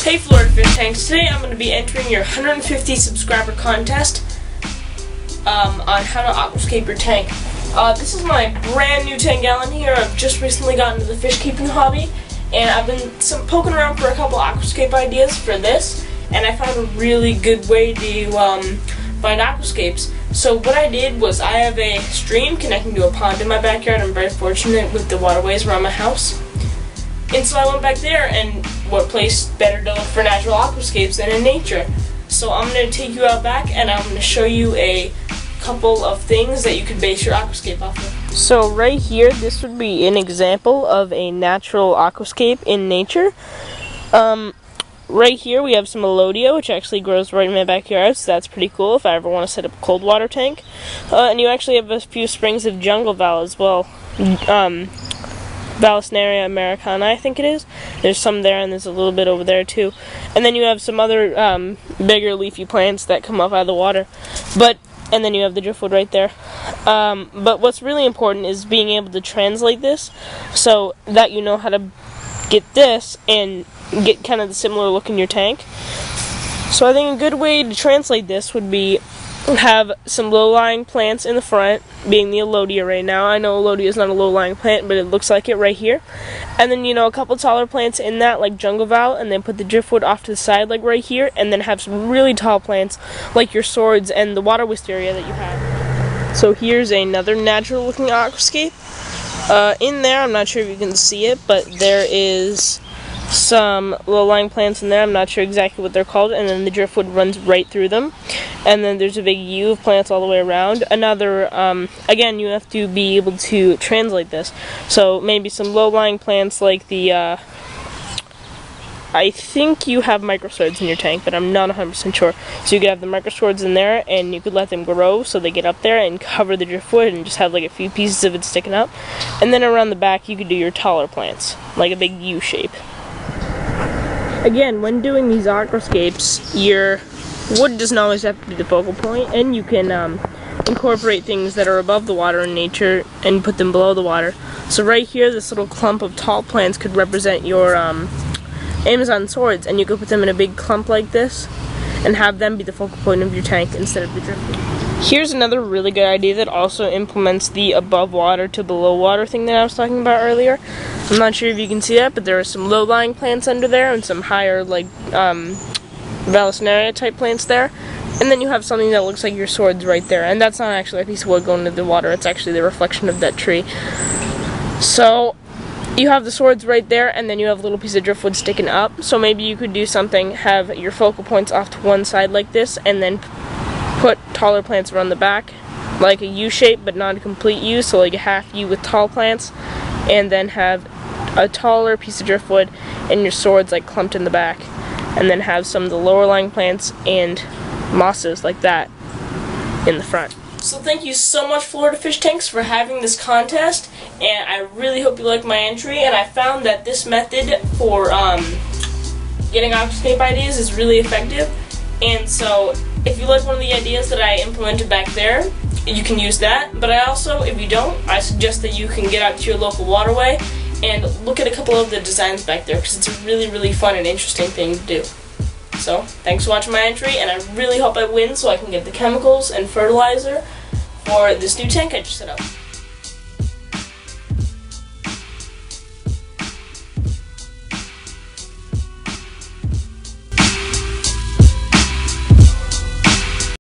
Hey Floridafishtanks, today I'm going to be entering your 150 subscriber contest on how to aquascape your tank. This is my brand new 10 gallon here. I've just recently gotten into the fish keeping hobby, and I've been poking around for a couple aquascape ideas for this, and I found a really good way to find aquascapes. So what I did was, I have a stream connecting to a pond in my backyard. I'm very fortunate with the waterways around my house. And so I went back there, and what place better to look for natural aquascapes than in nature? So I'm going to take you out back, and I'm going to show you a couple of things that you could base your aquascape off of. So right here, this would be an example of a natural aquascape in nature. Right here we have some Alodia, which actually grows right in my backyard, so that's pretty cool if I ever want to set up a cold water tank. And you actually have a few springs of jungle val as well. Vallisneria americana, I think it is. There's some there, and there's a little bit over there too. And then you have some other bigger leafy plants that come up out of the water. And then you have the driftwood right there. But what's really important is being able to translate this so that you know how to get this and get kind of the similar look in your tank. So I think a good way to translate this would be have some low-lying plants in the front, being the Alodia right now. I know Alodia is not a low-lying plant, but it looks like it right here. And then, a couple taller plants in that, like jungle val, and then put the driftwood off to the side, like right here, and then have some really tall plants, like your swords and the water wisteria that you have. So here's another natural-looking aquascape. In there, I'm not sure if you can see it, but there is some low-lying plants in there. I'm not sure exactly what they're called, and then the driftwood runs right through them. And then there's a big U of plants all the way around. Another, again, you have to be able to translate this. So maybe some low-lying plants like the, I think you have microswords in your tank, but I'm not 100% sure. So you could have the microswords in there, and you could let them grow so they get up there and cover the driftwood and just have like a few pieces of it sticking up. And then around the back you could do your taller plants, like a big U shape. Again, when doing these aquascapes, your wood doesn't always have to be the focal point, and you can incorporate things that are above the water in nature and put them below the water. So right here, this little clump of tall plants could represent your Amazon swords, and you could put them in a big clump like this and have them be the focal point of your tank instead of the driftwood. Here's another really good idea that also implements the above water to below water thing that I was talking about earlier. I'm not sure if you can see that, but there are some low-lying plants under there and some higher, like, Vallisneria type plants there. And then you have something that looks like your swords right there. And that's not actually a piece of wood going into the water, it's actually the reflection of that tree. So you have the swords right there, and then you have a little piece of driftwood sticking up. So maybe you could do something, have your focal points off to one side like this, and then put taller plants around the back, like a U shape, but not a complete U, so like a half U with tall plants, and then have a taller piece of driftwood and your swords like clumped in the back, and then have some of the lower lying plants and mosses like that in the front. So thank you so much, Floridafishtanks, for having this contest, and I really hope you like my entry. And I found that this method for getting aquascape ideas is really effective, and so if you like one of the ideas that I implemented back there, you can use that. But I also, if you don't, I suggest that you can get out to your local waterway and look at a couple of the designs back there, because it's a really, really fun and interesting thing to do. So, thanks for watching my entry, and I really hope I win so I can get the chemicals and fertilizer for this new tank I just set up.